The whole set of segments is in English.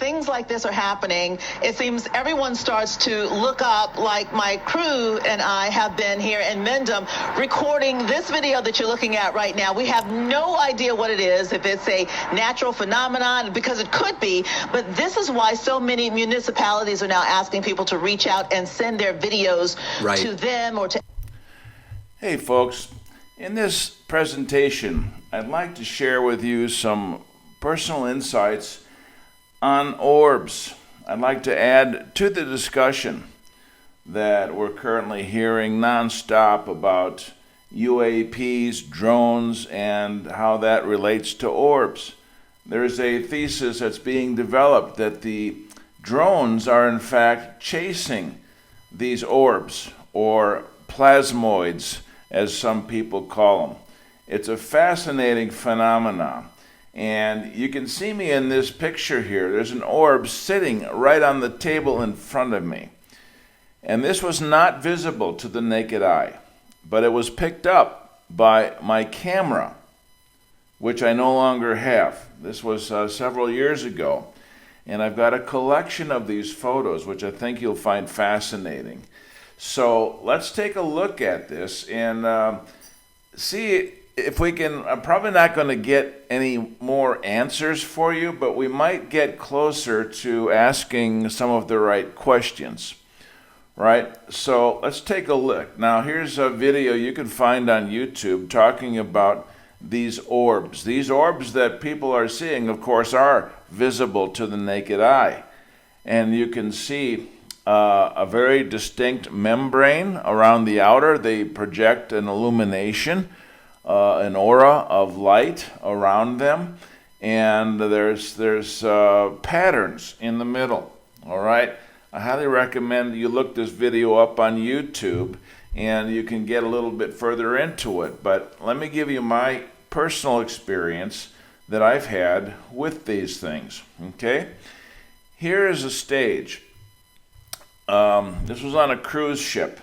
things like this are happening, it seems everyone starts to look up, like my crew and I have been here in Mendham recording this video that you're looking at right now. We have no idea what it is, if it's a natural phenomenon, because it could be, but this is why so many municipalities are now asking people to reach out and send their videos to them or to... Hey folks, in this presentation, I'd like to share with you some personal insights on orbs. I'd like to add to the discussion that we're currently hearing nonstop about UAPs, drones, and how that relates to orbs. There's a thesis that's being developed that the drones are in fact chasing these orbs, or plasmoids, as some people call them. It's a fascinating phenomenon. And you can see me in this picture here. There's an orb sitting right on the table in front of me. And this was not visible to the naked eye, but it was picked up by my camera, which I no longer have. This was several years ago. And I've got a collection of these photos, which I think you'll find fascinating. So let's take a look at this and see if we can. I'm probably not going to get any more answers for you, but we might get closer to asking some of the right questions, right? So let's take a look. Now here's a video you can find on YouTube talking about these orbs. These orbs that people are seeing, of course, are visible to the naked eye. And you can see a very distinct membrane around the outer. They project an illumination, an aura of light around them, and there's patterns in the middle. All right, I highly recommend you look this video up on YouTube, and you can get a little bit further into it. But let me give you my personal experience that I've had with these things. Okay, here is a stage. This was on a cruise ship,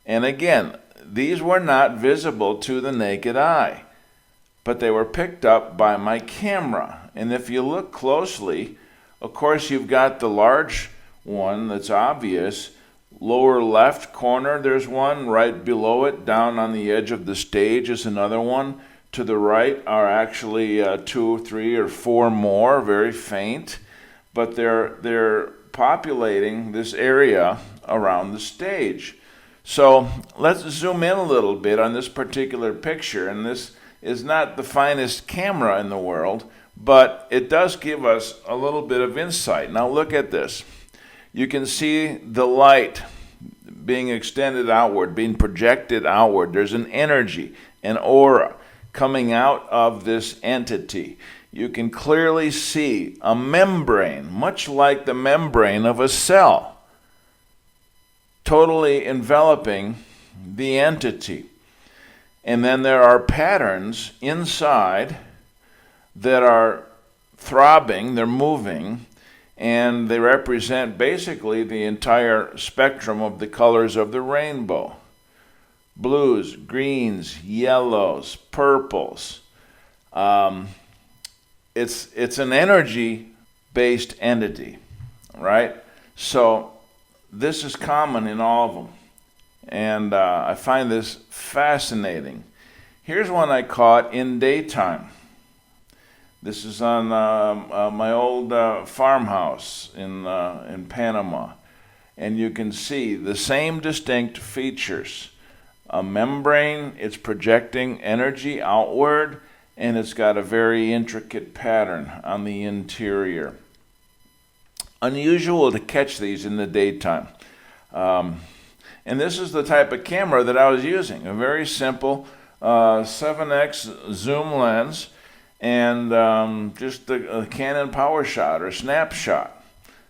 and again, these were not visible to the naked eye, but they were picked up by my camera. And if you look closely, of course, you've got the large one that's obvious. Lower left corner, there's one. Right below it, down on the edge of the stage, is another one. To the right are actually 2, 3, or 4 more, very faint, but they're populating this area around the stage. So let's zoom in a little bit on this particular picture, and this is not the finest camera in the world, but it does give us a little bit of insight. Now look at this. You can see the light being extended outward, being projected outward. There's an energy, an aura coming out of this entity. You can clearly see a membrane, much like the membrane of a cell, totally enveloping the entity. And then there are patterns inside that are throbbing, they're moving, and they represent basically the entire spectrum of the colors of the rainbow. Blues, greens, yellows, purples. It's an energy-based entity, right? So this is common in all of them, and I find this fascinating. Here's one I caught in daytime. This is on my old farmhouse in Panama, and you can see the same distinct features. A membrane, it's projecting energy outward, and it's got a very intricate pattern on the interior. Unusual to catch these in the daytime. And this is the type of camera that I was using, a very simple 7x zoom lens, and just a Canon PowerShot or Snapshot.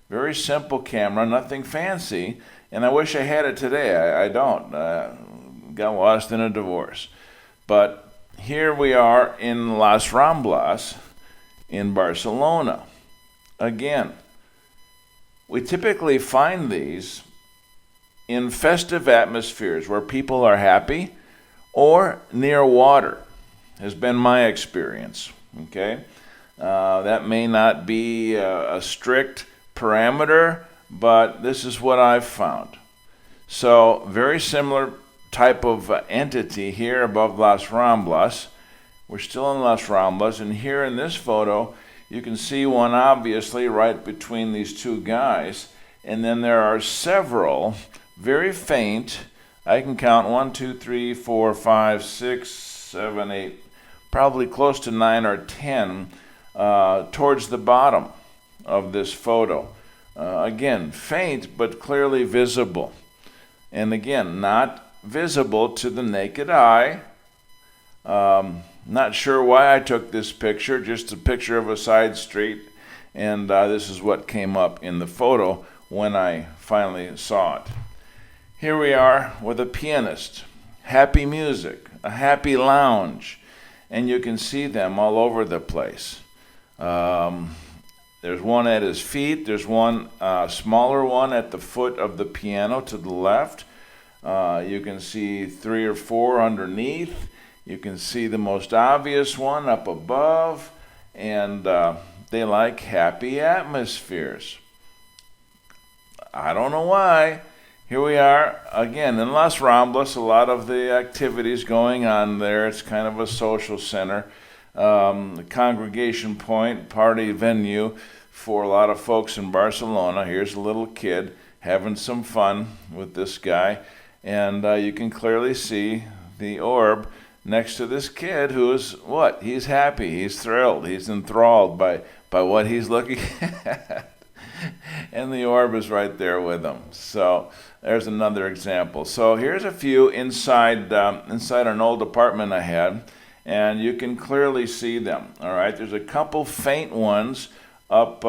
Very simple camera, nothing fancy, and I wish I had it today. I don't. Got lost in a divorce. But here we are in Las Ramblas in Barcelona. Again, we typically find these in festive atmospheres where people are happy or near water, has been my experience. Okay, That may not be a strict parameter, but this is what I've found. So very similar type of entity here above Las Ramblas. We're still in Las Ramblas, and here in this photo, you can see one obviously right between these two guys, and then there are several very faint. I can count 1, 2, 3, 4, 5, 6, 7, 8, probably close to 9 or 10 towards the bottom of this photo. Again, faint but clearly visible. And again, not visible to the naked eye. Not sure why I took this picture, just a picture of a side street. And this is what came up in the photo when I finally saw it. Here we are with a pianist, happy music, a happy lounge, and you can see them all over the place. There's one at his feet, there's one smaller one at the foot of the piano to the left. You can see 3 or 4 underneath. You can see the most obvious one up above, and they like happy atmospheres. I don't know why. Here we are again in Las Ramblas, a lot of the activities going on there. It's kind of a social center, the congregation point, party venue for a lot of folks in Barcelona. Here's a little kid having some fun with this guy, and you can clearly see the orb next to this kid who is what? He's happy, he's thrilled, he's enthralled by what he's looking at. And the orb is right there with him. So there's another example. So here's a few inside an old apartment I had, and you can clearly see them. All right, there's a couple faint ones up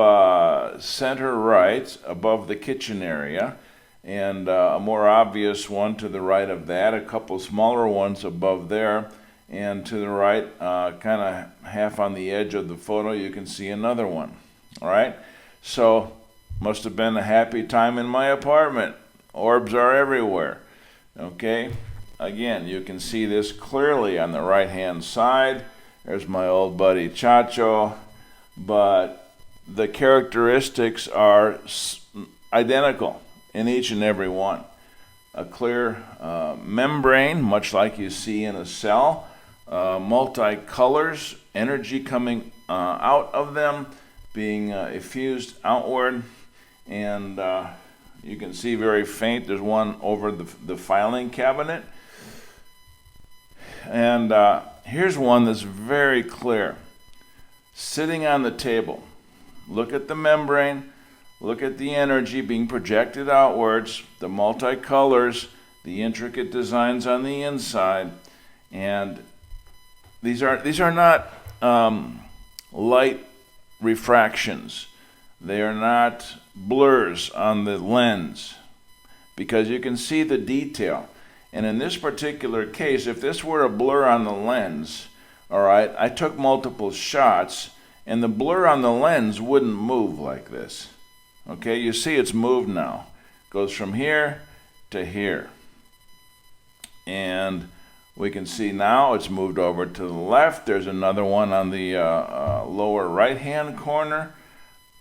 center right above the kitchen area, and a more obvious one to the right of that, a couple smaller ones above there, and to the right, kind of half on the edge of the photo, you can see another one. All right, so must have been a happy time in my apartment. Orbs are everywhere. Okay, again, you can see this clearly on the right hand side. There's my old buddy Chacho, but the characteristics are identical in each and every one. A clear membrane, much like you see in a cell, multi-colors, energy coming out of them, being effused outward, and you can see very faint. There's one over the filing cabinet, and here's one that's very clear, sitting on the table. Look at the membrane, look at the energy being projected outwards, the multicolors, the intricate designs on the inside, and these are not light refractions. They are not blurs on the lens, because you can see the detail. And in this particular case, if this were a blur on the lens, all right, I took multiple shots, and the blur on the lens wouldn't move like this. Okay, you see it's moved now. Goes from here to here. And we can see now it's moved over to the left. There's another one on the lower right-hand corner.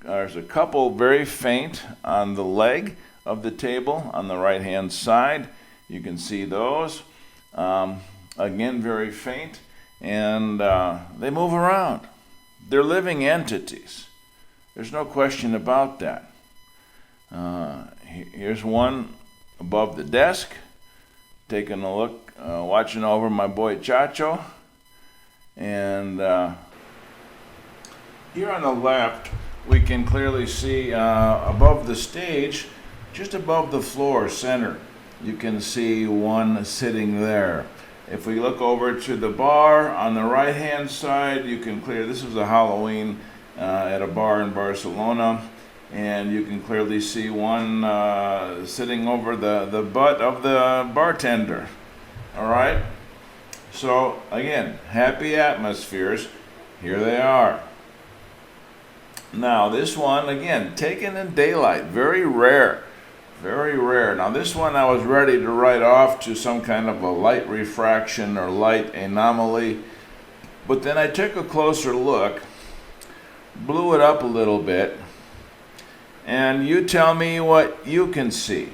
There's a couple very faint on the leg of the table on the right-hand side. You can see those. Again, very faint. And they move around. They're living entities. There's no question about that. Here's one above the desk, taking a look, watching over my boy Chacho. And here on the left, we can clearly see above the stage, just above the floor center, you can see one sitting there. If we look over to the bar on the right hand side, you can this was a Halloween at a bar in Barcelona, and you can clearly see one sitting over the butt of the bartender. All right, so again, happy atmospheres, here they are. Now this one, again, taken in daylight, very rare. Very rare. Now this one I was ready to write off to some kind of a light refraction or light anomaly, but then I took a closer look blew it up a little bit, and you tell me what you can see.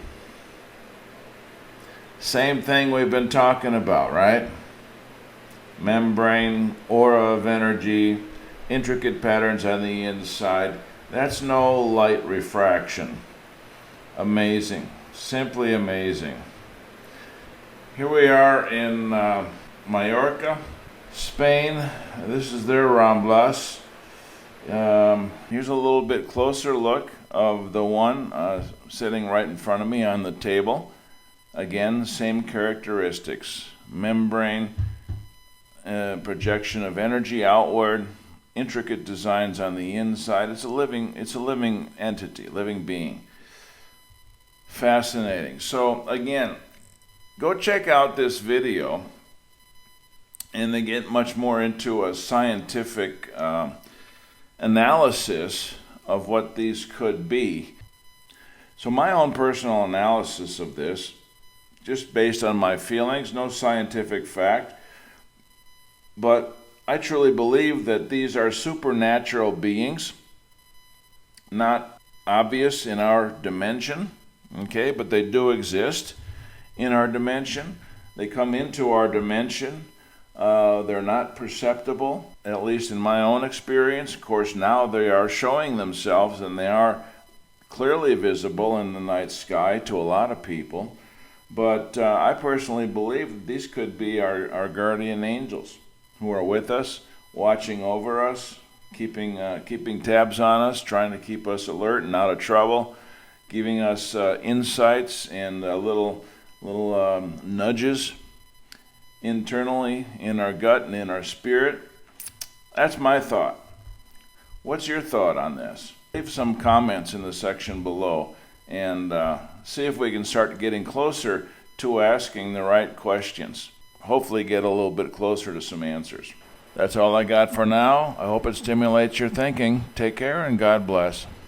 Same thing we've been talking about, right? Membrane, aura of energy, intricate patterns on the inside. That's no light refraction. Amazing, simply amazing. Here we are in Mallorca, Spain. This is their Ramblas. Here's a little bit closer look of the one sitting right in front of me on the table. Again, same characteristics. Membrane, projection of energy outward, intricate designs on the inside. It's a living entity, living being. Fascinating. So again, go check out this video, and they get much more into a scientific analysis of what these could be. So my own personal analysis of this, just based on my feelings, no scientific fact, but I truly believe that these are supernatural beings, not obvious in our dimension, okay, but they do exist in our dimension. They come into our dimension. They're not perceptible, at least in my own experience. Of course, now they are showing themselves, and they are clearly visible in the night sky to a lot of people. But I personally believe that these could be our guardian angels who are with us, watching over us, keeping tabs on us, trying to keep us alert and out of trouble, giving us insights and little nudges internally in our gut and in our spirit. That's my thought. What's your thought on this? Leave some comments in the section below, and see if we can start getting closer to asking the right questions. Hopefully get a little bit closer to some answers. That's all I got for now. I hope it stimulates your thinking. Take care and God bless.